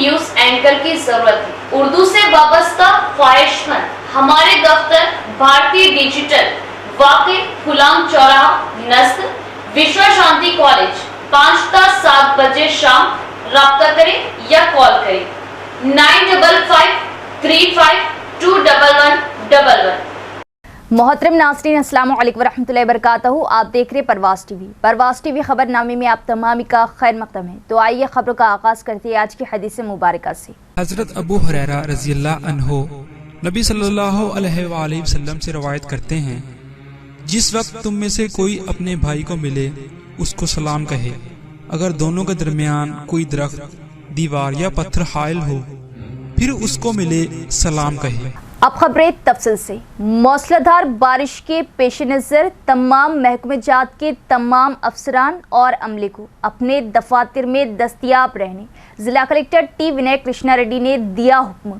News anchor کی ضرورت ہے۔ اردو سے وابستہ خواہش مند ہمارے دفتر بھارتی ڈیجیٹل واقع غلام چوراہا نزد وشوا شانتی کالج 5 تا 7 بجے شام رابطہ کریں یا کال کریں 9553521111۔ محترم ناظرین السلام علیکم ورحمۃ اللہ وبرکاتہ، آپ دیکھ رہے پرواز ٹی وی۔ پرواز ٹی وی خبر نامے میں آپ تمامی کا خیر مقدم ہے۔ تو آئیے خبروں کا آغاز کرتے ہیں آج کی حدیث مبارکہ سے۔ حضرت ابو ہریرہ رضی اللہ عنہ نبی صلی اللہ علیہ وآلہ وسلم سے روایت کرتے ہیں، جس وقت تم میں سے کوئی اپنے بھائی کو ملے اس کو سلام کہے، اگر دونوں کے درمیان کوئی درخت، دیوار یا پتھر حائل ہو پھر اس کو ملے سلام کہے۔ اب خبریں تفصیل سے۔ موسلا دھار بارش کے پیش نظر تمام محکمہ جات کے تمام افسران اور عملے کو اپنے دفاتر میں دستیاب رہنے ضلع کلکٹر ٹی ونائے کرشنا ریڈی نے دیا حکم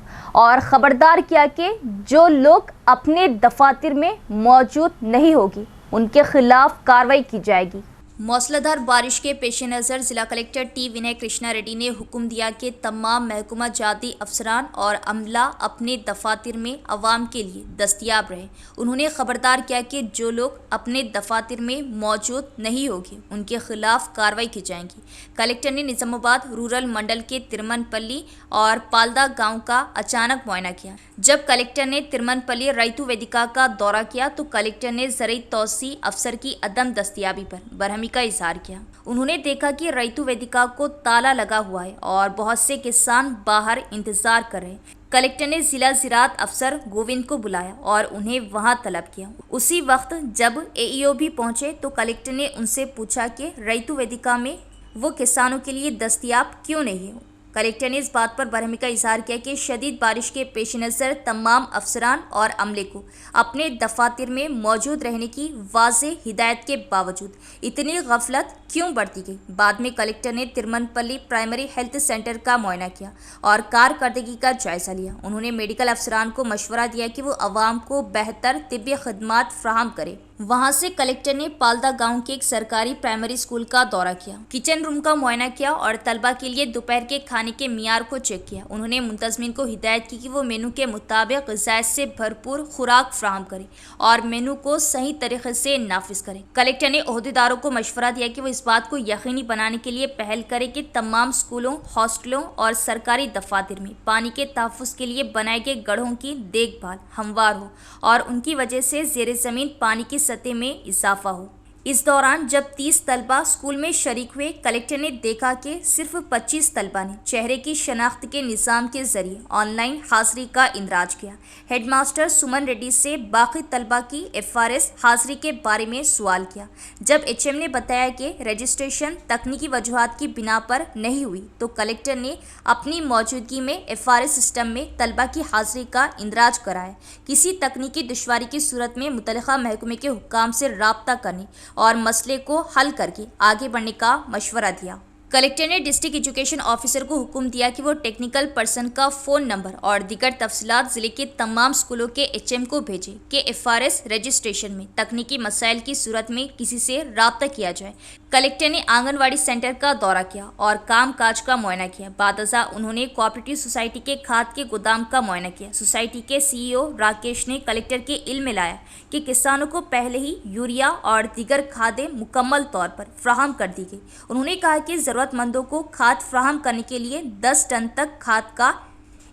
اور خبردار کیا کہ جو لوگ اپنے دفاتر میں موجود نہیں ہوگی ان کے خلاف کارروائی کی جائے گی۔ موسلا دھار بارش کے پیش نظر ضلع کلکٹر ٹی ونائے کرشنا ریڈی نے حکم دیا کہ تمام محکمہ جاتی افسران اور عملہ اپنے دفاتر میں عوام کے لیے دستیاب رہیں۔ انہوں نے خبردار کیا کہ جو لوگ اپنے دفاتر میں موجود نہیں ہوگے ان کے خلاف کارروائی کی جائے گی۔ کلکٹر نے نظام آباد رورل منڈل کے ترمن پلی اور پالدا گاؤں کا اچانک معائنہ کیا۔ جب کلکٹر نے ترمن پلی ریتو ویدیکا کا دورہ کیا تو کلکٹر نے زرعی توسیع افسر کی عدم دستیابی پر برہمی کا اظہار کیا۔ انہوں نے دیکھا کہ ریتو ویدیکا کو تالا لگا ہوا ہے اور بہت سے کسان باہر انتظار کر رہے ہیں۔ کلکٹر نے ضلع زراعت افسر گووند کو بلایا اور انہیں وہاں طلب کیا۔ اسی وقت جب AEO بھی پہنچے تو کلکٹر نے ان سے پوچھا کہ ریتو ویدیکا میں وہ کسانوں کے لیے دستیاب کیوں نہیں ہے۔ کلکٹر نے اس بات پر برہمی کا اظہار کیا کہ شدید بارش کے پیش نظر تمام افسران اور عملے کو اپنے دفاتر میں موجود رہنے کی واضح ہدایت کے باوجود اتنی غفلت کیوں برتی گئی۔ بعد میں کلکٹر نے ترمن پلی پرائمری ہیلتھ سینٹر کا معائنہ کیا اور کارکردگی کا جائزہ لیا۔ انہوں نے میڈیکل افسران کو مشورہ دیا کہ وہ عوام کو بہتر طبی خدمات فراہم کرے۔ وہاں سے کلکٹر نے پالدا گاؤں کے ایک سرکاری پرائمری اسکول کا دورہ کیا، کچن روم کا معائنہ کیا اور طلبہ کے لیے دوپہر کے کھانے کے معیار کو چیک کیا۔ انہوں نے منتظمین کو ہدایت کی کہ وہ مینو کے مطابق غذائیت سے بھرپور خوراک فراہم کریں اور مینو کو صحیح طریقے سے نافذ کریں۔ کلکٹر نے عہدیداروں کو مشورہ دیا کہ وہ اس بات کو یقینی بنانے کے لیے پہل کریں کہ تمام اسکولوں، ہاسٹلوں اور سرکاری دفاتر میں پانی کے تحفظ کے لیے بنائے گئے گڑھوں کی دیکھ بھال ہموار ہو اور ان کی وجہ سے زیر زمین پانی کی سطح میں اضافہ ہو۔ اس دوران جب 30 طلبہ اسکول میں شریک ہوئے، کلکٹر نے دیکھا کہ صرف 25 طلبہ نے چہرے کی شناخت کے نظام کے ذریعے آن لائن حاضری کا اندراج کیا۔ ہیڈ ماسٹر سمن ریڈی سے باقی طلبہ کی FRS حاضری کے بارے میں سوال کیا۔ جب HM نے بتایا کہ رجسٹریشن تکنیکی وجوہات کی بنا پر نہیں ہوئی تو کلکٹر نے اپنی موجودگی میں FRS سسٹم میں طلبہ کی حاضری کا اندراج کرایا۔ کسی تکنیکی دشواری کی صورت میں متعلقہ محکمے کے حکام سے رابطہ کرنے اور مسئلے کو حل کر کے آگے بڑھنے کا مشورہ دیا۔ کلکٹر نے ڈسٹرکٹ ایجوکیشن آفیسر کو حکم دیا کہ وہ ٹیکنیکل پرسن کا فون نمبر اور دیگر تفصیلات ضلع کے تمام اسکولوں کے HM کو بھیجیں کہ FRS رجسٹریشن میں تکنیکی مسائل کی صورت میں کسی سے رابطہ کیا جائے۔ کلکٹر نے آنگن واڑی سینٹر کا دورہ کیا اور کام کاج کا معائنہ کیا۔ بعد ازاں انہوں نے کوآپریٹو سوسائٹی کے کھاد کے گودام کا معائنہ کیا۔ سوسائٹی کے CEO راکیش نے کلکٹر کے علم میں لایا کہ کسانوں کو پہلے ہی یوریا اور دیگر کھادیں مکمل طور پر فراہم کر دی گئی۔ انہوں نے کہا کہ ضرورت مندوں کو کھاد فراہم کرنے کے لیے 10 ٹن تک کھاد کا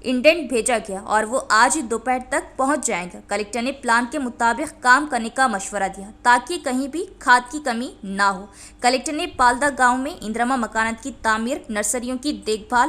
انڈینٹ بھیجا گیا اور وہ آج دوپہر تک پہنچ جائے گا۔ کلکٹر نے پلان کے مطابق کام کرنے کا مشورہ دیا تاکہ کہیں بھی کھاد کی کمی نہ ہو۔ کلکٹر نے پالدا گاؤں میں اندرما مکانات کی تعمیر، نرسریوں کی دیکھ بھال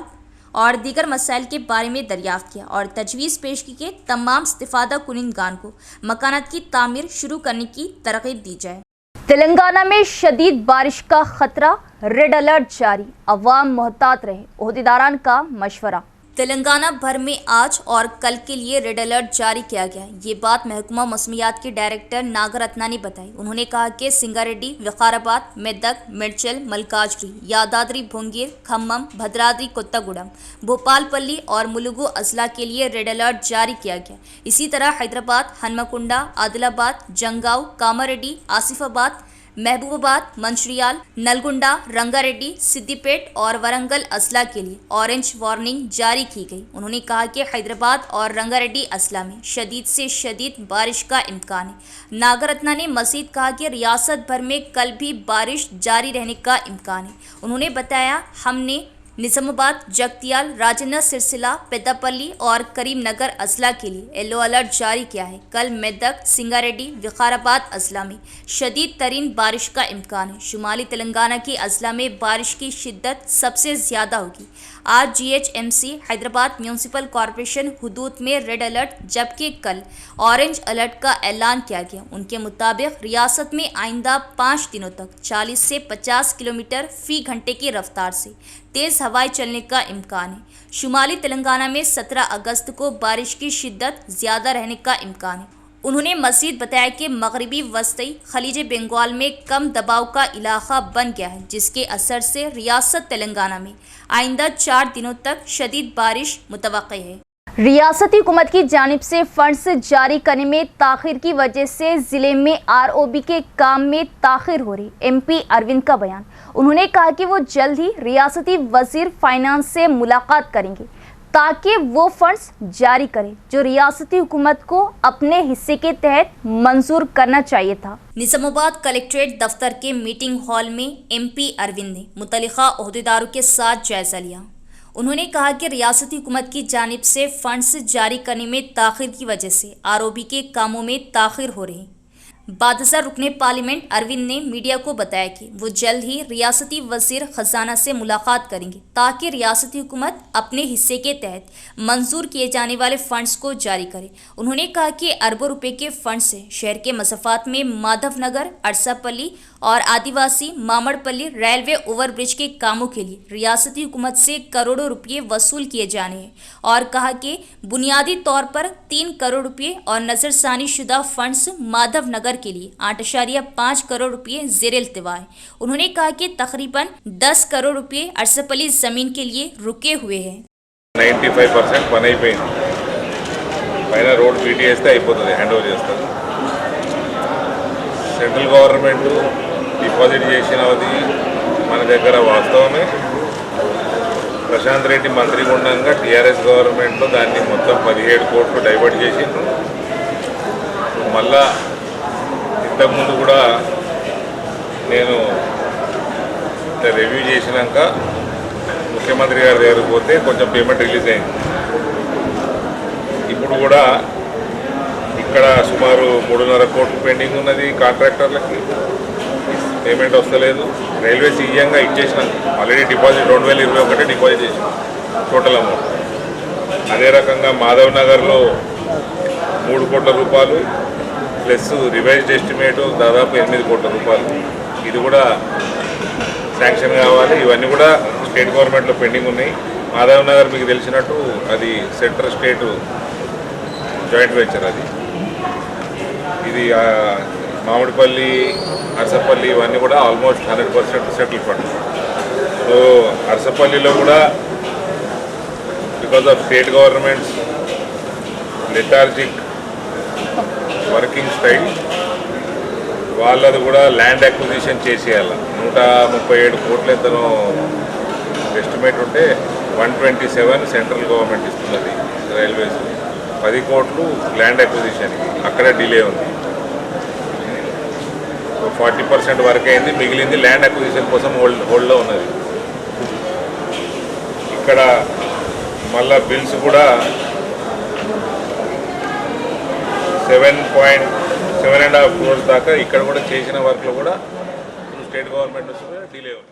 اور دیگر مسائل کے بارے میں دریافت کیا اور تجویز پیش کی کہ تمام استفادہ کنندگان کو مکانات کی تعمیر شروع کرنے کی ترغیب دی جائے۔ تلنگانہ میں شدید بارش کا خطرہ، ریڈ الرٹ جاری، عوام محتاط رہے، عہدیداران کا مشورہ۔ تلنگانہ بھر میں آج اور کل کے لیے ریڈ الرٹ جاری کیا گیا ہے۔ یہ بات محکمہ موسمیات کے ڈائریکٹر ناگرتنا نے بتائی۔ انہوں نے کہا کہ سنگاریڈی، وقارآباد، میدک، میڈچل، ملکاجگری، یادادری بھونگیر، کھمم، بھدرادری کوتاگوڑم، بھوپال پلی اور ملگو اضلاع کے لیے ریڈ الرٹ جاری کیا گیا۔ اسی طرح حیدرآباد، ہنمکنڈا، عادل آباد، جنگاؤ، کاماریڈی، آصف آباد، महबूबाबाद, मंचिर्याल, नलगुंडा, रंगारेड्डी, सिद्दीपेट और वरंगल अजला के लिए ऑरेंज वार्निंग जारी की गई। उन्होंने कहा कि हैदराबाद और रंगारेड्डी अजला में शदीद से शदीद बारिश का इम्कान है। नागरत्ना ने मजीद कहा कि रियासत भर में कल भी बारिश जारी रहने का इम्कान है। उन्होंने बताया, हमने निजामाबाद, जगतियाल, राजन्ना, सिरसिला, पेद्दापल्ली और करीम नगर अजला के लिए येलो अलर्ट जारी किया है। कल मेदक, सिंगारेड्डी, विकाराबाद अजला में शदीद तरीन बारिश का इम्कान है। शुमाली तेलंगाना के अजला में बारिश की शिद्दत सबसे ज़्यादा होगी। आज GHMC हैदराबाद म्यूनसिपल कॉरपोरेशन हुदूद में रेड अलर्ट जबकि कल ऑरेंज अलर्ट का ऐलान किया गया। उनके मुताबिक रियासत में आइंदा 5 दिनों तक 40 से 50 किलोमीटर फी घंटे की रफ्तार से तेज़ हवाएं चलने का इम्कान है। शुमाली तेलंगाना में 17 अगस्त को बारिश की शिद्दत ज़्यादा रहने का इम्कान है। उन्होंने मज़ीद बताया कि मगरबी वस्ती खलीज बंगाल में कम दबाव का इलाका बन गया है, जिसके असर से रियासत तेलंगाना में आइंदा 4 दिनों तक शदीद बारिश मुतवक्के है। रियासती हुकूमत की जानिब से फंड्स जारी करने में ताखिर की वजह से ज़िले में ROB के काम में ताखिर हो रही। MP अरविंद का बयान। उन्होंने कहा कि वो जल्द ही रियासती वज़ीर फाइनेंस से मुलाकात करेंगे ताकि वो फंड्स जारी करें जो रियासती हुकूमत को अपने हिस्से के तहत मंजूर करना चाहिए था। निजामाबाद कलेक्ट्रेट दफ्तर के मीटिंग हॉल में MP अरविंद ने मुतल्लिका ओहदेदारों के साथ जायजा लिया। उन्होंने कहा कि रियासती हुकूमत की जानिब से फंड्स जारी करने में ताखिर की वजह से ROB के कामों में ताखिर हो रही। बादशाह रुकने पार्लियामेंट अरविंद ने मीडिया को बताया कि वो जल्द ही रियासती वज़ीर ख़जाना से मुलाकात करेंगे ताकि रियासती हुकूमत अपने हिस्से के तहत मंजूर किए जाने वाले फ़ंड्स को जारी करे। उन्होंने कहा कि अरबों रुपए के फ़ंड से शहर के मसफ़ात में माधव नगर, अरसापल्ली और आदिवासी मामड़पल्ली रेलवे ओवरब्रिज के कामों के लिए रियासती हुकूमत से करोड़ों रुपये वसूल किए जाने हैं और कहा कि बुनियादी तौर पर 3 करोड़ रुपये और नज़रसानी शुदा फंड्स माधव नगर के लिए 8.5 करोड़ रुपये ज़ेर इल्तिवा है। उन्होंने कहा कि तकरीबन 10 करोड़ रुपये अरसपल्ली ज़मीन के लिए रुके हुए हैं। 95% పని అయిపోయింది. పైన రోడ్ పీటీ చేస్తే అయిపోతుంది, హ్యాండ్ ఓవర్ చేస్తారు. సెంట్రల్ గవర్నమెంట్ డిపాజిట్ చేసినది మన దగ్గర వాస్తవమే. ప్రశాంత్ రెడ్డి మంత్రిగా ఉండగా టీఆర్ఎస్ గవర్నమెంట్లో దాన్ని మొత్తం 17 కోట్లు డైవర్ట్ చేసిండ్రు. మళ్ళా ఇంతకుముందు కూడా నేను రివ్యూ చేసినాక ముఖ్యమంత్రి గారి దగ్గరకు పోతే కొంచెం పేమెంట్ రిలీజ్ అయింది. ఇప్పుడు కూడా ఇక్కడ సుమారు 3.5 కోట్లు పెండింగ్ ఉన్నది. కాంట్రాక్టర్లకి పేమెంట్ వస్తలేదు. రైల్వే సీఎంగా ఇచ్చేసినాం, ఆల్రెడీ డిపాజిట్ 2021 డిపాజిట్ చేసినాం టోటల్ అమౌంట్. అదే రకంగా మాధవ్ నగర్లో 3 కోట్ల రూపాయలు ప్లస్ రివైజ్డ్ ఎస్టిమేటు దాదాపు 8 కోట్ల రూపాయలు. ఇది కూడా శాంక్షన్ కావాలి. ఇవన్నీ కూడా స్టేట్ గవర్నమెంట్లో పెండింగ్ ఉన్నాయి. మాధవ్ నగర్ మీకు తెలిసినట్టు అది సెంట్రల్ స్టేట్ జాయింట్ వెంచర్. అది ఇది మామిడిపల్లి, అరసపల్లి ఇవన్నీ కూడా ఆల్మోస్ట్ 100% సెటిల్ ఫండ్. సో అరసపల్లిలో కూడా because of state governments lethargic working style వాళ్ళది కూడా ల్యాండ్ అక్విజిషన్ చేసేయాలి. 137 కోట్లు ఎంతనో ఎస్టిమేట్ ఉంటే 127 సెంట్రల్ గవర్నమెంట్ ఇస్తున్నది. రైల్వేస్ 10 కోట్లు ల్యాండ్ అక్విజిషన్కి, అక్కడ డిలే ఉంది. 40% వరకు అయింది, మిగిలింది ల్యాండ్ అక్విజిషన్ కోసం హోల్డ్లో ఉన్నది. ఇక్కడ మళ్ళా బిల్స్ కూడా 7.5 crores దాకా ఇక్కడ కూడా చేసిన వర్క్లో కూడా స్టేట్ గవర్నమెంట్ డిలే ఉంది.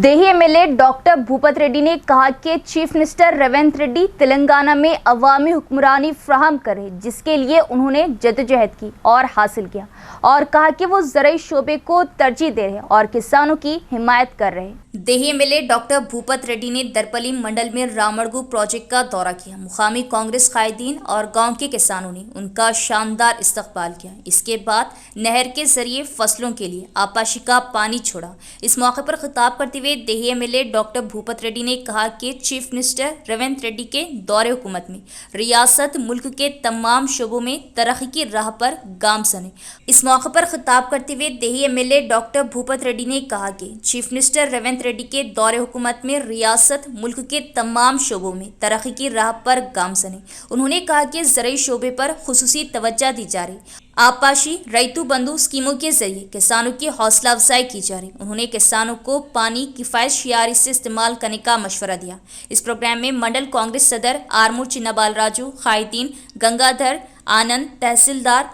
देही MLA डॉक्टर भूपत रेड्डी ने कहा कि चीफ मिनिस्टर रेवंत रेड्डी तेलंगाना में अवामी हुक्मरानी फ्राहम करे, जिसके लिए उन्होंने जद्दोजहद की और हासिल किया और कहा कि वो ज़राई शोबे को तरजीह दे रहे और किसानों की हिमायत कर रहे। देही MLA डॉक्टर भूपत रेड्डी ने दरपली मंडल में रामड़गू प्रोजेक्ट का दौरा किया। मुकामी कांग्रेस कायदीन और गाँव के किसानों ने उनका शानदार इस्तकबाल किया। इसके बाद नहर के जरिए फसलों के लिए आपाशी का पानी छोड़ा। इस मौके पर खिताब करते करते हुए देही एमएलए डॉक्टर भूपत रेड्डी ने कहा कि चीफ मिनिस्टर रेवंत रेड्डी के दौरे हुकूमत में रियासत मुल्क के तमाम शोबों में तरक्की की राह पर गामसन है। इस मौके पर खिताब करते हुए देही एमएलए डॉक्टर भूपत रेड्डी ने कहा कि चीफ मिनिस्टर रेवंत रेड्डी के दौरे हुकूमत में रियासत मुल्क के तमाम शोबों में तरक्की की राह पर गामसन है। उन्होंने कहा कि ज़राई शोबे पर खुसूसी तवज्जो दी जा रही, आपाशी रैतु बंधु स्कीमों के जरिए किसानों की हौसला अफजाई की जा रही। उन्होंने किसानों को पानी किफ़ायत शियारी से इस्तेमाल करने का मशवरा दिया। इस प्रोग्राम में मंडल कांग्रेस सदर आरमूर चिन्नाबाल राजू, कायदीन गंगाधर आनंद, तहसीलदार,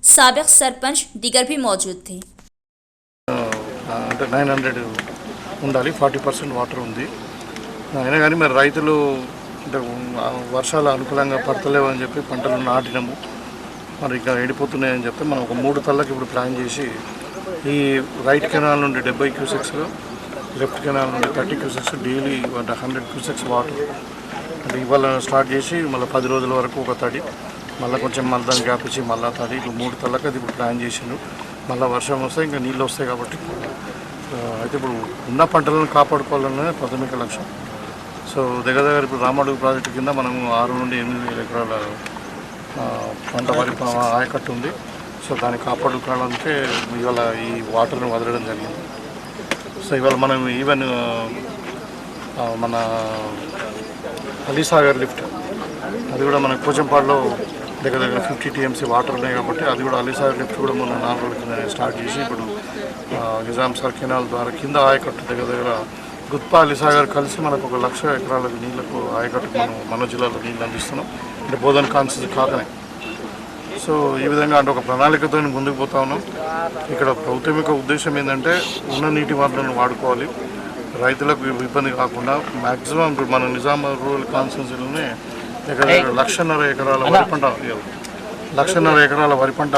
साबिक सरपंच दीगर भी मौजूद थे। అంటే 900 ఉండాలి, 40% వాటర్ ఉంది. అయినా కానీ మరి రైతులు అంటే వర్షాలు అనుకూలంగా పడతలేవని చెప్పి పంటలు నాటినాము, మరి ఇంకా ఎండిపోతున్నాయని చెప్తే మనం ఒక 3 తళ్ళకి ఇప్పుడు ప్లాన్ చేసి ఈ రైట్ కెనాల్ నుండి 70 క్యూసెక్స్, లెఫ్ట్ కెనాల్ నుండి 30 క్యూసెక్స్ డైలీ 100 క్యూసెక్స్ వాటర్ అంటే ఇవాళ స్టార్ట్ చేసి మళ్ళీ 10 రోజుల వరకు ఒక తడి, మళ్ళీ కొంచెం మళ్ళీ గ్యాప్ ఇచ్చి మళ్ళీ తడి, ఇప్పుడు 3 తళ్ళకి అది ఇప్పుడు ప్లాన్ చేసిండు. మళ్ళీ వర్షం వస్తే ఇంకా నీళ్ళు వస్తాయి కాబట్టి అయితే ఇప్పుడు ఉన్న పంటలను కాపాడుకోవాలనే ప్రాథమిక లక్ష్యం. సో దగ్గర ఇప్పుడు రామడుగు ప్రాజెక్టు కింద మనం 6 నుండి 8,000 ఎకరాల పంట వరి ఆయకట్టు ఉంది. సో దాన్ని కాపాడుకోవడానికే ఇవాళ ఈ వాటర్ని వదలడం జరిగింది. సో ఇవాళ మనం ఈవెన్ మన అలీసాగర్ లిఫ్ట్ అది కూడా మన పోచంపాడులో దగ్గర 50 TMC వాటర్ ఉన్నాయి కాబట్టి అది కూడా అలీసాగర్ లిఫ్ట్ కూడా మన 4 రోజుల కింద స్టార్ట్ చేసి ఇప్పుడు నిజాం సార్ కెనాల్ ద్వారా కింద ఆయకట్టు దగ్గర గుత్పా అలీసాగర్ కలిసి మనకు 1,00,000 ఎకరాలకు నీళ్లకు ఆయకట్టుకు మన జిల్లాలో నీళ్ళు అందిస్తున్నాం. అంటే బోధన కాన్సెన్స్ కాకనే. సో ఈ విధంగా అంటే ఒక ప్రణాళికతో ముందుకు పోతా ఉన్నాం. ఇక్కడ ప్రభుత్వం యొక్క ఉద్దేశం ఏంటంటే ఉన్న నీటి వనరులను వాడుకోవాలి, రైతులకు ఇబ్బంది కాకుండా. మ్యాక్సిమం ఇప్పుడు మన నిజామాబాద్ రూరల్ కాన్స్టిట్యున్సీలోనే దగ్గర 1,50,000 ఎకరాల వరి పంట 1,50,000 ఎకరాల వరి పంట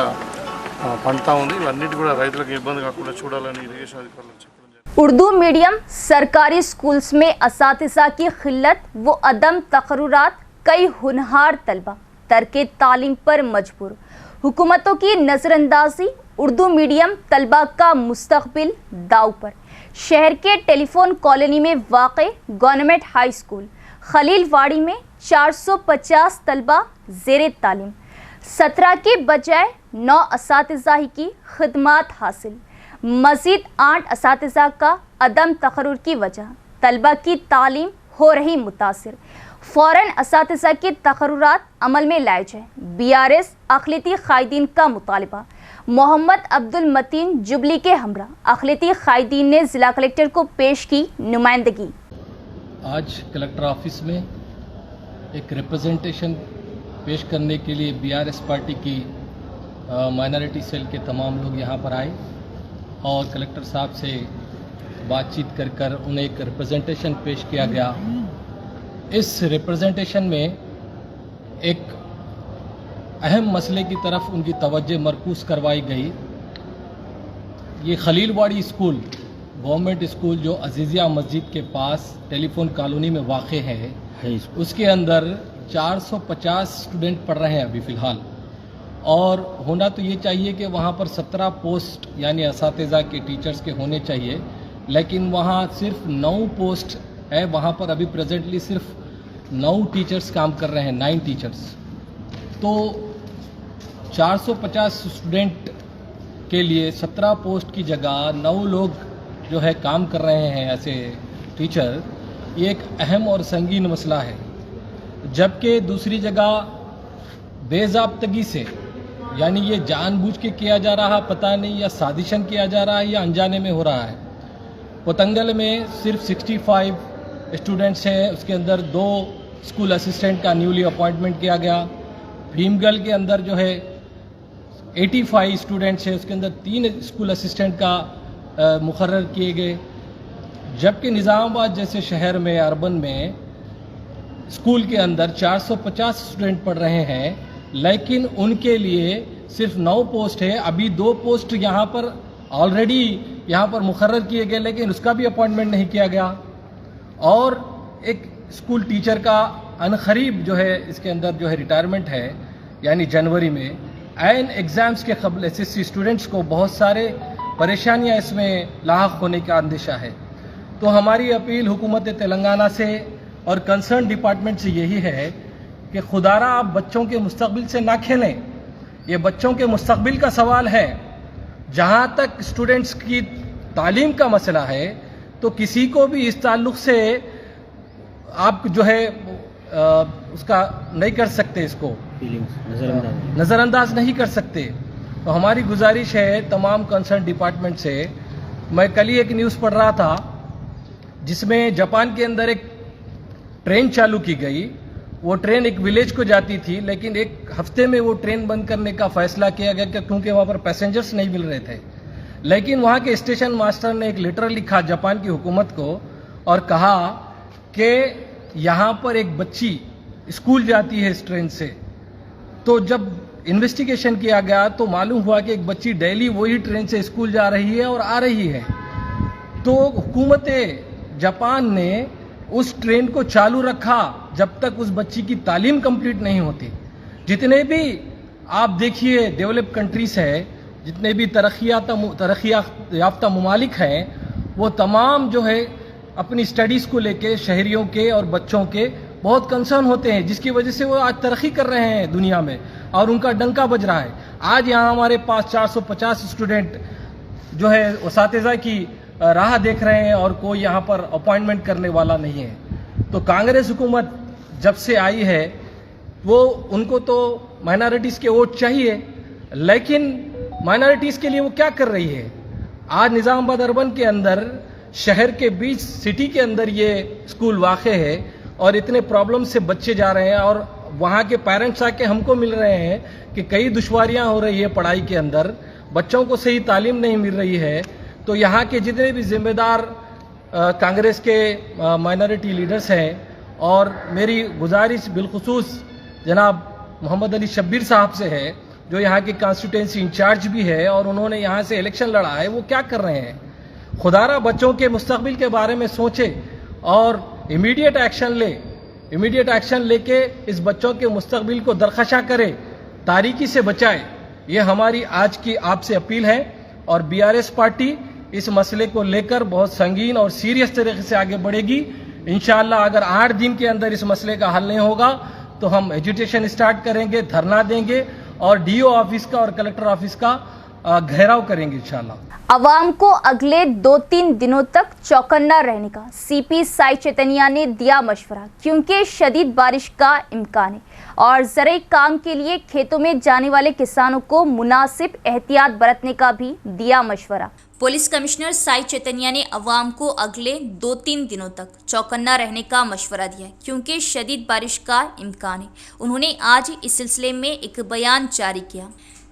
పండుతూ ఉంది. ఇవన్నిటి కూడా రైతులకు ఇబ్బంది కాకుండా చూడాలని ఇరిగేషన్ అధికారులకు చెప్పడం జరిగింది. उर्दू मीडियम सरकारी स्कूल्स में असातिज़ा की खिल्लत व अदम तकर्रुरात, कई होनहार तलबा तरके तालीम पर मजबूर, हुकूमतों की नज़रअंदाजी, उर्दू मीडियम तलबा का मुस्तकबिल दाव पर। शहर के टेलीफोन कॉलोनी में वाक़े गवर्नमेंट हाई स्कूल खलीलवाड़ी में 450 तलबा ज़ेरे तालीम, 17 के बजाय 9 असातिज़ा की खिदमात हासिल। मज़ीद 8 असातिज़ा का अदम तकर्रुर की वजह तलबा की तालीम हो रही मुतासिर। फ़ौरन असातिज़ा के तकर्रुरात अमल में लाए जाए, BRS अक़लियती क़ायदीन का मुतालबा। मोहम्मद अब्दुल मतीन जुबली के हमरा अक़लियती क़ायदीन ने ज़िला कलेक्टर को पेश की नुमाइंदगी। आज कलेक्टर ऑफिस में एक रिप्रेजेंटेशन पेश करने के लिए BRS पार्टी की माइनॉरिटी सेल के तमाम लोग यहाँ पर आए और कलेक्टर साहब से बातचीत कर उन्हें एक रिप्रेजेंटेशन पेश किया गया। इस रिप्रेजेंटेशन में एक अहम मसले की तरफ उनकी तवज्जो मरकूज़ करवाई गई। ये खलीलवाड़ी स्कूल गवर्नमेंट स्कूल जो अजीज़िया मस्जिद के पास टेलीफोन कॉलोनी में वाक़ है, उसके अंदर 450 स्टूडेंट पढ़ रहे हैं अभी फ़िलहाल। और होना तो ये चाहिए कि वहाँ पर 17 पोस्ट यानी असातिज़ा के टीचर्स के होने चाहिए, लेकिन वहाँ सिर्फ 9 पोस्ट है। वहाँ पर अभी प्रेजेंटली सिर्फ 9 टीचर्स काम कर रहे हैं, 9 टीचर्स। तो 450 स्टूडेंट के लिए 17 पोस्ट की जगह 9 लोग जो है काम कर रहे हैं ऐसे टीचर, ये एक अहम और संगीन मसला है। जबकि दूसरी जगह बेज़ाब्तगी से, यानी ये जानबूझ के किया जा रहा पता नहीं, या साजिशन किया जा रहा है या अनजाने में हो रहा है। पोतंगल में सिर्फ 65 स्टूडेंट्स हैं, उसके अंदर 2 स्कूल असिस्टेंट का न्यूली अपॉइंटमेंट किया गया। भीमगल के अंदर जो है 85 स्टूडेंट्स हैं, उसके अंदर 3 स्कूल असिस्टेंट का मुकर्रर किए गए। जबकि निज़ामाबाद जैसे शहर में, अर्बन में स्कूल के अंदर 450 स्टूडेंट पढ़ रहे हैं, लेकिन उनके लिए सिर्फ 9 पोस्ट है। अभी 2 पोस्ट यहाँ पर ऑलरेडी यहाँ पर मुकर्रर किए गए, लेकिन उसका भी अपॉइंटमेंट नहीं किया गया। और एक स्कूल टीचर का अनखरीब जो है इसके अंदर जो है रिटायरमेंट है, यानी जनवरी में। ऐन एग्ज़ाम्स के क़बल SSC स्टूडेंट्स को बहुत सारे परेशानियाँ इसमें लाहक होने का अंदेशा है। तो हमारी अपील हुकूमत तेलंगाना से और कंसर्न डिपार्टमेंट से यही है कि खुदारा आप बच्चों के मुस्तकबिल से ना खेलें। ये बच्चों के मुस्तकबिल का सवाल है। जहाँ तक स्टूडेंट्स की तालीम का मसला है तो किसी को भी इस ताल्लुक़ से आप जो है उसका नहीं कर सकते, इसको नज़रअंदाज नहीं कर सकते। तो हमारी गुजारिश है तमाम कंसर्न डिपार्टमेंट से। मैं कल ही एक न्यूज़ पढ़ रहा था जिसमें जापान के अंदर एक ट्रेन चालू की गई। वो ट्रेन एक विलेज को जाती थी, लेकिन एक हफ्ते में वो ट्रेन बंद करने का फैसला किया गया क्योंकि वहाँ पर पैसेंजर्स नहीं मिल रहे थे। लेकिन वहाँ के स्टेशन मास्टर ने एक लेटर लिखा जापान की हुकूमत को और कहा कि यहाँ पर एक बच्ची स्कूल जाती है इस ट्रेन से। तो जब इन्वेस्टिगेशन किया गया तो मालूम हुआ कि एक बच्ची डेली वही ट्रेन से स्कूल जा रही है और आ रही है। तो हुकूमत जापान ने उस ट्रेन को चालू रखा जब तक उस बच्ची की तालीम कंप्लीट नहीं होती। जितने भी आप देखिए डेवलप कंट्रीज है, जितने भी तरक्की याफ्ता ममालिक हैं, वो तमाम जो है अपनी स्टडीज़ को लेके शहरियों के और बच्चों के बहुत कंसर्न होते हैं, जिसकी वजह से वो आज तरक्की कर रहे हैं दुनिया में और उनका डंका बज रहा है। आज यहाँ हमारे पास 450 स्टूडेंट जो है उसातिज़ा की राह देख रहे हैं और कोई यहाँ पर अपॉइंटमेंट करने वाला नहीं है। तो कांग्रेस हुकूमत जब से आई है वो उनको तो माइनॉरिटीज़ के वोट चाहिए, लेकिन माइनॉरिटीज़ के लिए वो क्या कर रही है? आज निज़ामाबाद अर्बन के अंदर शहर के बीच सिटी के अंदर ये स्कूल वाक़े है और इतने प्रॉब्लम से बच्चे जा रहे हैं और वहाँ के पेरेंट्स आके हमको मिल रहे हैं कि कई दुश्वारियाँ हो रही है पढ़ाई के अंदर, बच्चों को सही तालीम नहीं मिल रही है। तो यहाँ के जितने भी जिम्मेदार कांग्रेस के माइनॉरिटी लीडर्स हैं, और मेरी गुजारिश बिलखुसूस जनाब मोहम्मद अली शब्बीर साहब से है जो यहाँ के कॉन्स्टिट्यूंसी इंचार्ज भी है और उन्होंने यहाँ से इलेक्शन लड़ा है, वो क्या कर रहे हैं? खुदारा बच्चों के मुस्तकबिल के बारे में सोचे और इमीडिएट एक्शन लेके इस बच्चों के मुस्तकबिल को दरखशा करे, तारीकी से बचाए। ये हमारी आज की आपसे अपील है और बीआरएस पार्टी इस मसले को लेकर बहुत संगीन और सीरियस तरीके से आगे बढ़ेगी। इंशाअल्लाह अगर 8 दिन के अंदर इस मसले का हल नहीं होगा तो हम एजुटेशन स्टार्ट करेंगे, धरना देंगे और डीओ ऑफिस का और कलेक्टर ऑफिस का घेराव करेंगे इंशाअल्लाह। अवाम को अगले 2-3 दिनों तक चौकन्ना रहने का सीपी साई चैतन्या ने दिया मशवरा, क्योंकि शदीद बारिश का इम्कान है और ज़रूरी काम के लिए खेतों में जाने वाले किसानों को मुनासिब एहतियात बरतने का भी दिया मशवरा। पुलिस कमिश्नर साई चैतन्या ने अवाम को अगले 2-3 दिनों तक चौकन्ना रहने का मशवरा दिया क्योंकि शदीद बारिश का इम्कान है। उन्होंने आज इस सिलसिले में एक बयान जारी किया।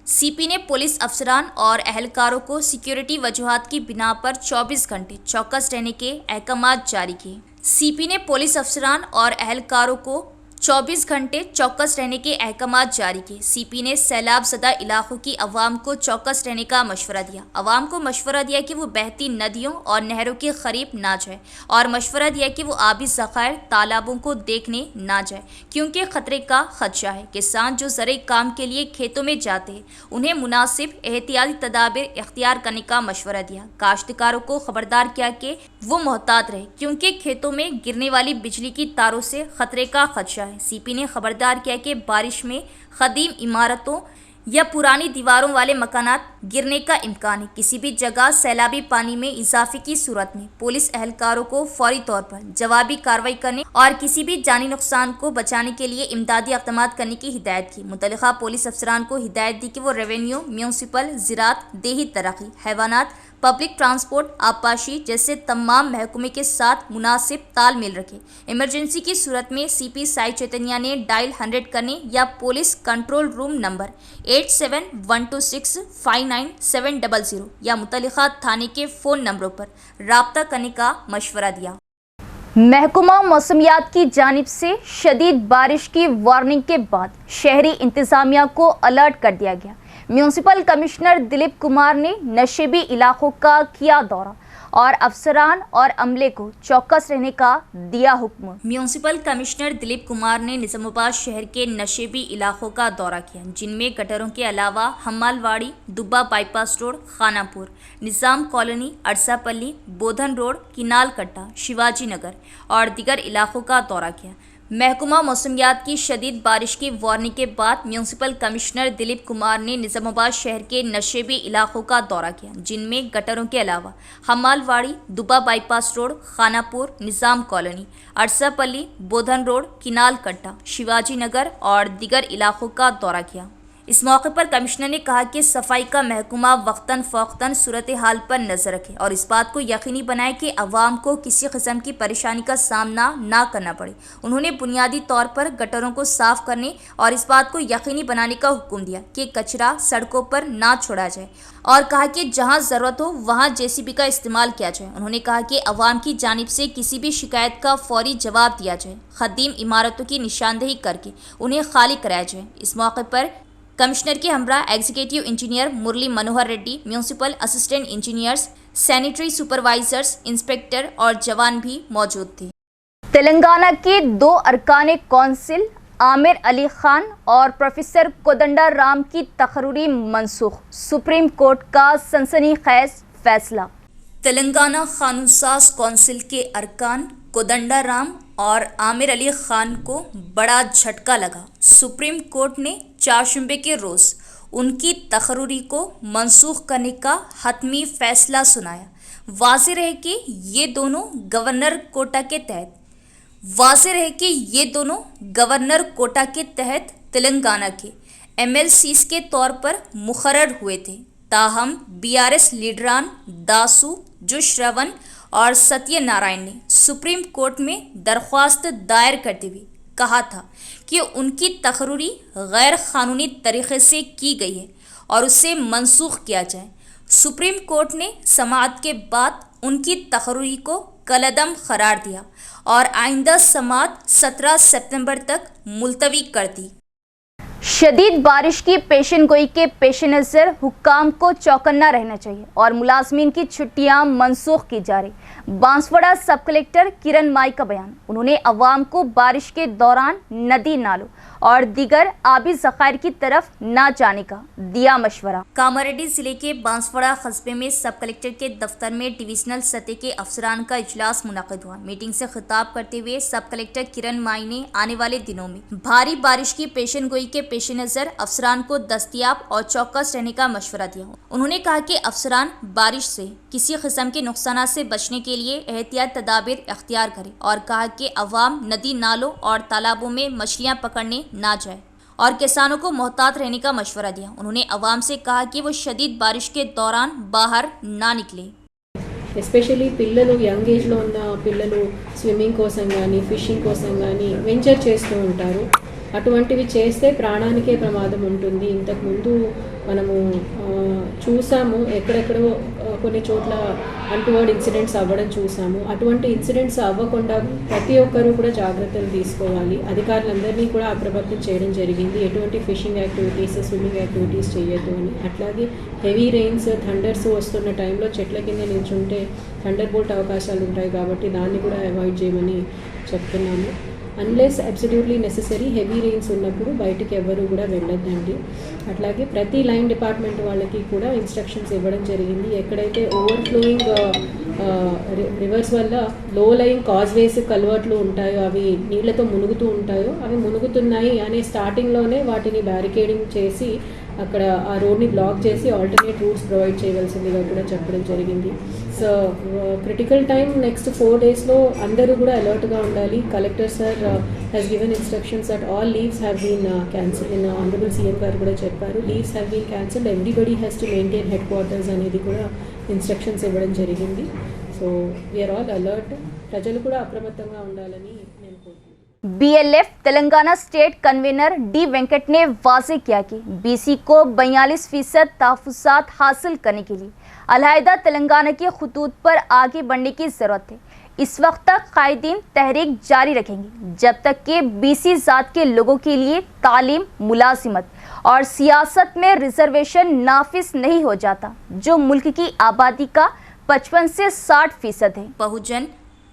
सीपी ने पुलिस अफसरान और अहलकारों को सिक्योरिटी वजूहात की बिना पर 24 घंटे चौकस रहने के अहकामात जारी किए। सीपी ने पुलिस अफसरान और अहलकारों को 24 घंटे चौकस रहने के अहकामात जारी किए। सीपी ने सैलाब ज़दा इलाकों की अवाम को चौकस रहने का मशवरा दिया। अवाम को मशवरा दिया कि वो बहती नदियों और नहरों के करीब ना जाए और मशवरा दिया कि वो आबी ज़खायर तालाबों को देखने ना जाए क्योंकि ख़तरे का खदशा है। किसान जो ज़रूरी काम के लिए खेतों में जाते हैं उन्हें मुनासिब एहतियाती तदाबीर इख्तियार करने का मशवरा दिया। काश्तकारों को खबरदार किया कि वो मोहतात रहे क्योंकि खेतों में गिरने वाली बिजली की तारों से खतरे का खदशा है। सीपी ने खबरदार किया कि बारिश में कदीम इमारतों या पुरानी दीवारों वाले मकानात गिरने का इम्कान है। किसी भी जगह सैलाबी पानी में इजाफे की सूरत में पुलिस एहलकारों को फौरी तौर पर जवाबी कार्रवाई करने और किसी भी जानी नुकसान को बचाने के लिए इमदादी इक़दामात करने की हिदायत की। मुतल्लिक़ा पुलिस अफसरान को हिदायत दी कि वो रेवेन्यू, म्यूनसिपल, ज़राअत, देही तरक्की, हैवानात, पब्लिक ट्रांसपोर्ट, आबपाशी जैसे तमाम महकमे के साथ मुनासिब तालमेल रखे। इमरजेंसी की सूरत में सीपी साई चैतन्या ने डायल 100 करने या पुलिस कंट्रोल रूम नंबर 8712659700 या मुतल्लिक़ा थाने के फ़ोन नंबरों पर राब्ता करने का मशवरा दिया। महकमा मौसमियात की जानिब से शदीद बारिश की वार्निंग के बाद शहरी इंतज़ामिया को अलर्ट कर दिया गया। म्यूनसिपल कमिश्नर दिलीप कुमार ने नशेबी इलाकों का किया दौरा और अफसरान और अमले को चौकस रहने का दिया हुक्म। म्यूनिसिपल कमिश्नर दिलीप कुमार ने निजामाबाद शहर के नशेबी इलाकों का दौरा किया, जिनमें गटरों के अलावा हम्मालवाड़ी, दुब्बा बाईपास रोड, खानापुर, निजाम कॉलोनी, अरसापल्ली, बोधन रोड, किनाल कट्टा, शिवाजी नगर और दीगर इलाकों का दौरा किया। महकमा मौसमियात की शदीद बारिश की वार्निंग के बाद म्यूनिसिपल कमिश्नर दिलीप कुमार ने निजामाबाद शहर के नशेबी इलाकों का दौरा किया, जिनमें गटरों के अलावा हम्मालवाड़ी, दुब्बा बाईपास रोड, खानापुर, निजाम कॉलोनी, अरसापल्ली, बोधन रोड, किनाल कट्टा, शिवाजी नगर और दीगर इलाकों का दौरा किया। इस मौके पर कमिश्नर ने कहा कि सफाई का महकमा वक्तन फ़ौक्तन सूरत हाल पर नज़र रखे और इस बात को यकीनी बनाए कि अवाम को किसी किस्म की परेशानी का सामना ना करना पड़े। उन्होंने बुनियादी तौर पर गटरों को साफ करने और इस बात को यकीनी बनाने का हुक्म दिया कि कचरा सड़कों पर ना छोड़ा जाए और कहा कि जहां ज़रूरत हो वहां जेसीबी का इस्तेमाल किया जाए। उन्होंने कहा कि अवाम की जानिब से किसी भी शिकायत का फौरी जवाब दिया जाए, खदीम इमारतों की निशानदेही करके उन्हें खाली कराया जाए। इस मौके पर कमिश्नर के हमरा executive engineer Murali Manohar Reddy, municipal assistant engineers, sanitary supervisors, inspector और जवान भी मौजूद थे। तेलंगाना के 2 अरकान कौंसिल आमिर अली खान और प्रोफेसर कोदंडा राम की तकर्री मनसूख, सुप्रीम कोर्ट का सनसनीखेज फैसला। तेलंगाना कानून साज कौंसिल के अरकान कोदंडा राम और आमिर अली खान को बड़ा झटका लगा। सुप्रीम कोर्ट ने चारशंबे के रोज़ उनकी तकर्री को मनसूख करने का हतमी फैसला सुनाया। वाज़ेह रहे कि ये दोनों गवर्नर कोटा के तहत तेलंगाना के MLCs के तौर पर मुकर्रर हुए थे। ताहम BRS लीडरान दासू, जो श्रवण और सत्यनारायण ने सुप्रीम कोर्ट में दरख्वास्त दायर करते हुए कहा था कि उनकी तकर्री गैर कानूनी तरीके से की गई है और उसे मनसूख किया जाए। सुप्रीम कोर्ट ने समाअत के बाद उनकी तकर्री को कलअदम करार दिया और आइंदा समाअत 17 सितंबर तक मुलतवी कर दी। शदीद बारिश की पेशेनगोई के पेश नज़र हुक्काम को चौकन्ना रहना चाहिए और मुलाजमीन की छुट्टियां मनसूख की जा रही। बांसवाड़ा सब कलेक्टर किरण माई का बयान। उन्होंने अवाम को बारिश के दौरान नदी नालों और दीगर आबी ज़खायर की तरफ ना जाने का दिया मशवरा। कामारेड्डी जिले के बांसवाड़ा कस्बे में सब कलेक्टर के दफ्तर में डिविजनल सतह के अफसरान का इजलास मुनक़िद हुआ। मीटिंग से खिताब करते हुए सब कलेक्टर किरण माई ने आने वाले दिनों में भारी बारिश की पेशेनगोई के पेश नज़र अफसरान को दस्तियाब और चौकस रहने का मशवरा दिया। उन्होंने कहा कि अफसरान बारिश से किसी किस्म के नुकसान से बचने के लिए एहतियात तदाबीर अख्तियार करें और कहा कि अवाम नदी नालों और तालाबों में मछलियाँ पकड़ने ना जाए और किसानों को मोहतात रहने का मशवरा दिया। उन्होंने अवाम से कहा कि वो शदीद बारिश के दौरान बाहर ना निकले। ఎస్పెషల్లీ పిల్లలు యంగ్ ఏజ్లో ఉన్న పిల్లలు స్విమ్మింగ్ కోసం కానీ ఫిషింగ్ కోసం కానీ వెంచర్ చేస్తూ ఉంటారు. అటువంటివి చేస్తే ప్రాణానికే ప్రమాదం ఉంటుంది. ఇంతకుముందు మనము చూసాము, ఎక్కడెక్కడో కొన్ని చోట్ల అంటువర్డ్ ఇన్సిడెంట్స్ అవ్వడం చూసాము. అటువంటి ఇన్సిడెంట్స్ అవ్వకుండా ప్రతి ఒక్కరూ కూడా జాగ్రత్తలు తీసుకోవాలి. అధికారులందరినీ కూడా అప్రమత్తం చేయడం జరిగింది. ఎటువంటి ఫిషింగ్ యాక్టివిటీస్, స్విమ్మింగ్ యాక్టివిటీస్ చేయొద్దు అని. అట్లాగే హెవీ రెయిన్స్, థండర్స్ వస్తున్న టైంలో చెట్ల కింద నిల్చుంటే థండర్ బోల్ట్ అవకాశాలు ఉంటాయి కాబట్టి దాన్ని కూడా అవాయిడ్ చేయమని చెప్తున్నాము. Unless absolutely necessary heavy rains ఉన్నప్పుడు బయటికి ఎవరు కూడా వెళ్ళొద్దండి. అట్లాగే ప్రతి లైన్ డిపార్ట్మెంట్ వాళ్ళకి కూడా ఇన్స్ట్రక్షన్స్ ఇవ్వడం జరిగింది. ఎక్కడైతే ఓవర్ఫ్లోయింగ్ రివర్స్ వల్ల లో లైన్ కాజ్వేస్, కల్వర్ట్లు ఉంటాయో, అవి నీళ్లతో మునుగుతూ ఉంటాయో, అవి మునుగుతున్నాయి అనే స్టార్టింగ్లోనే వాటిని బ్యారికేడింగ్ చేసి అక్కడ ఆ రోడ్ని బ్లాక్ చేసి ఆల్టర్నేట్ రూట్స్ ప్రొవైడ్ చేయవలసిందిగా కూడా చెప్పడం జరిగింది. సో క్రిటికల్ టైం నెక్స్ట్ 4 డేస్లో అందరూ కూడా అలర్ట్గా ఉండాలి. Collector sir has given instructions that all leaves have been cancel. In honourable CM గారు కూడా చెప్పారు, leaves have been cancelled, everybody has to maintain headquarters అనేది కూడా ఇన్స్ట్రక్షన్స్ ఇవ్వడం జరిగింది. So we are all alert. ప్రజలు కూడా అప్రమత్తంగా ఉండాలని నేను కోరుకుంటున్నాను. BLF Telangana state convener D Venkat ने वाज़ेह किया कि BC को 42% तहफ़्फ़ुज़ात हासिल करने के लिए अलहदा तेलंगाना के खतूत पर आगे बढ़ने की ज़रूरत है। इस वक्त तक कायदीन तहरीक जारी रखेंगे जब तक कि BC ज़ात के लोगों के लिए तालीम, मुलाजिमत और सियासत में रिजर्वेशन नाफिज नहीं हो जाता, जो मुल्क की आबादी का 55 से 60% है। बहुजन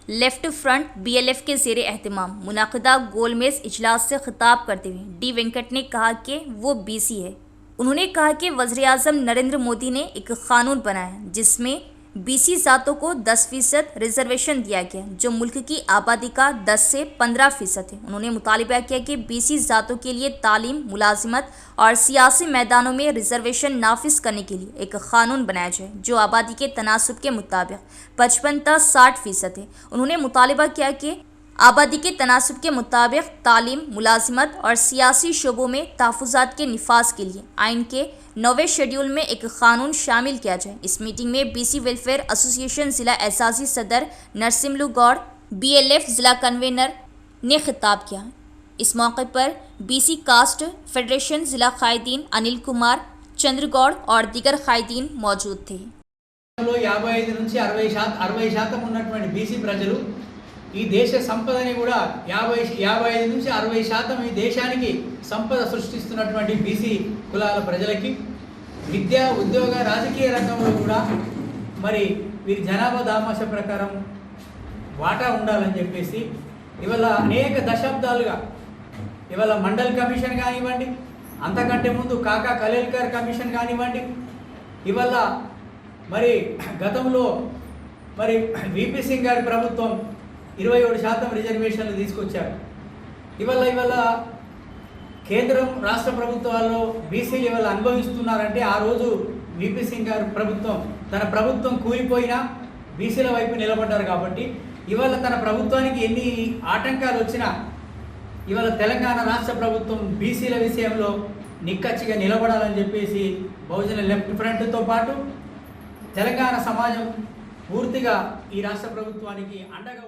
लेफ्ट फ्रंट BLF के ज़ेरे एहतमाम मुनाकिदा गोलमेज इजलास से खिताब करते हुए डी वेंकट ने कहा कि वो BC है। उन्होंने कहा कि वज़ीर-ए-आज़म नरेंद्र मोदी ने एक क़ानून बनाया जिसमें BC ज़ातों को 10% रिजर्वेशन दिया गया जो मुल्क की आबादी का 10 से 15% है। उन्होंने मुतालिबा किया कि BC ज़ातों के लिए तालीम, मुलाजिमत और सियासी मैदानों में रिजर्वेशन नाफिज करने के लिए एक क़ानून बनाया जाए जो आबादी के तनासुब के मुताबिक 55 से 60% है। उन्होंने मुतालिबा किया कि आबादी के तनासुब के मुताबिक तालीम, मुलाजिमत और सियासी शोबों में तहफ़्फ़ुज़ात के निफाज के लिए आइन के 9वें शेड्यूल में एक क़ानून शामिल किया जाए। इस मीटिंग में BC वेलफेयर एसोसिएशन ज़िला एजाज़ी सदर नरसिमलू गौड़, BLF ज़िला कन्वेनर ने खिताब किया। इस मौके पर BC कास्ट फेडरेशन ज़िला कायदीन अनिल कुमार, चंद्रगौड़ और दीगर कायदीन मौजूद थे। 55 నుంచి 60% ఉన్నటువంటి BC ప్రజలు ఈ దేశ సంపదని కూడా 55 నుంచి 60% ఈ దేశానికి సంపద సృష్టిస్తున్నటువంటి BC కులాల ప్రజలకి విద్య, ఉద్యోగ, రాజకీయ రంగంలో కూడా మరి వీరి జనాభా దామాష ప్రకారం వాటా ఉండాలని చెప్పేసి ఇవాళ అనేక దశాబ్దాలుగా ఇవాళ మండల్ కమిషన్ కానివ్వండి, అంతకంటే ముందు కాకా కలేల్కర్ కమిషన్ కానివ్వండి, ఇవాళ మరి గతంలో మరి VP సింగ్ గారి ప్రభుత్వం 27% రిజర్వేషన్లు తీసుకొచ్చారు. ఇవాళ కేంద్రం, రాష్ట్ర ప్రభుత్వాల్లో BCలు ఇవాళ అనుభవిస్తున్నారంటే ఆ రోజు VP సింగ్ గారి ప్రభుత్వం తన ప్రభుత్వం కూలిపోయినా BCల వైపు నిలబడ్డారు కాబట్టి ఇవాళ తన ప్రభుత్వానికి ఎన్ని ఆటంకాలు వచ్చినా ఇవాళ తెలంగాణ రాష్ట్ర ప్రభుత్వం BCల విషయంలో నిక్కచ్చిగా నిలబడాలని చెప్పేసి బహుజన లెఫ్ట్ ఫ్రంట్తో పాటు తెలంగాణ సమాజం పూర్తిగా ఈ రాష్ట్ర ప్రభుత్వానికి అండగా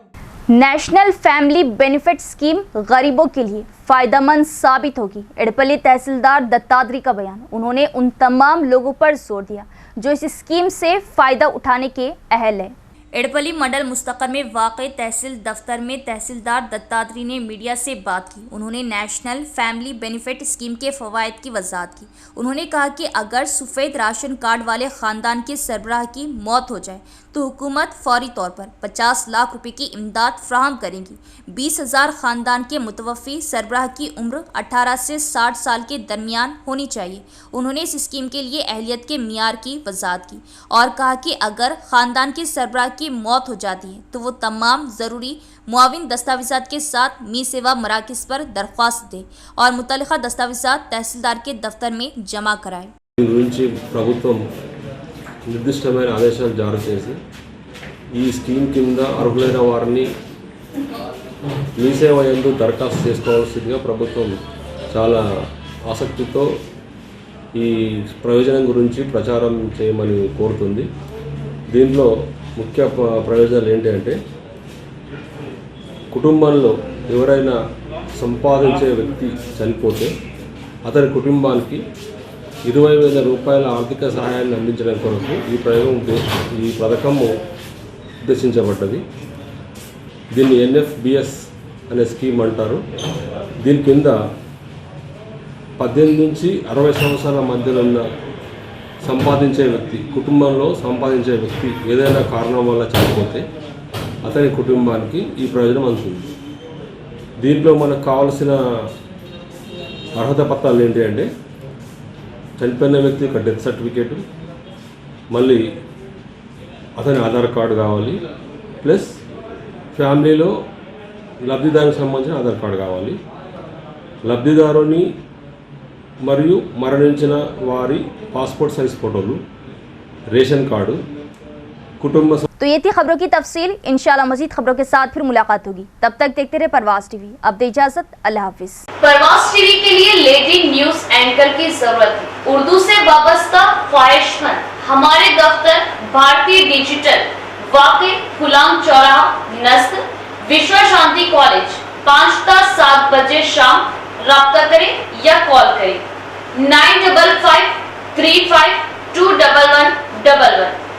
नेशनल फैमिली बेनिफिट स्कीम गरीबों के लिए फ़ायदेमंद साबित होगी। एडपल्ली तहसीलदार दत्तात्री का बयान। उन्होंने उन तमाम लोगों पर जोर दिया जो इस स्कीम से फ़ायदा उठाने के अहल है। एडपल्ली मंडल मुस्तकर में वाक़ तहसील दफ्तर में तहसीलदार दत्तात्री ने मीडिया से बात की। उन्होंने नेशनल फैमिली बेनिफिट स्कीम के फ़वाइद की वजाहत की। उन्होंने कहा कि अगर सफ़ेद राशन कार्ड वाले ख़ानदान के सरबराह की मौत हो जाए तो हुकूमत फौरी तौर पर 50 लाख रुपए की इमदाद फ्राहम करेगी। 20,000 ख़ानदान के मुतवफ़ी सरबराह की उम्र 18 से 60 साल के दरमियान होनी चाहिए। उन्होंने इस स्कीम के लिए अहलियत के मियार की वजाहत की और कहा कि अगर ख़ानदान के सरबराह की मौत हो जाती है तो वो तमाम ज़रूरी मुआविन दस्तावेज़ात के साथ मी सेवा मराकज़ पर दरख्वास्त दे और मुतल्लिक़ा दस्तावेज़ात तहसीलदार के दफ्तर में जमा कराए। నిర్దిష్టమైన ఆదేశాలు జారీ చేసి ఈ స్కీమ్ కింద అర్హులైన వారిని మీ సేవ యందు దరఖాస్తు చేసుకోవాల్సిందిగా ప్రభుత్వం చాలా ఆసక్తితో ఈ ప్రయోజనం గురించి ప్రచారం చేయమని కోరుతుంది. దీంట్లో ముఖ్య ప్రయోజనాలు ఏంటి అంటే కుటుంబంలో ఎవరైనా సంపాదించే వ్యక్తి చనిపోతే అతని కుటుంబానికి 20,000 రూపాయల ఆర్థిక సహాయాన్ని అందించడం కొరకు ఈ పథకము ఉద్దేశించబడ్డది. దీన్ని NFBS అనే స్కీమ్ అంటారు. దీని కింద 18 నుంచి 60 సంవత్సరాల మధ్యలో ఉన్న సంపాదించే వ్యక్తి, కుటుంబంలో సంపాదించే వ్యక్తి ఏదైనా కారణం వల్ల చనిపోతే అతని కుటుంబానికి ఈ ప్రయోజనం అందుతుంది. దీంట్లో మనకు కావాల్సిన అర్హత పత్రాలు ఏంటి అంటే చనిపోయిన వ్యక్తి యొక్క డెత్ సర్టిఫికేటు, మళ్ళీ అతని ఆధార్ కార్డు కావాలి, ప్లస్ ఫ్యామిలీలో లబ్ధిదారునికి సంబంధించిన ఆధార్ కార్డు కావాలి, లబ్ధిదారుని మరియు మరణించిన వారి पासपोर्ट साइज फोटोలు, रेशन कार्ड, कुटुंब। तो ये थी खबरों की तफसील। इंशाल्लाह मजीद खबरों के साथ फिर मुलाकात होगी। तब तक देखते रहे परवाज़ टीवी। अब दे इजाजत, अल्लाह हाफिज। परवाज़ टीवी के लिए लीडिंग न्यूज एंकर की जरूरत है। उर्दू से वाबस्ता ख्वाहिशमंद हमारे दफ्तर भारतीय डिजिटल वाक़े गुलाम चौराहा नस्ल विश्व शांति कॉलेज 5 से 7 बजे शाम राब्ता करें या कॉल करें 9553521111।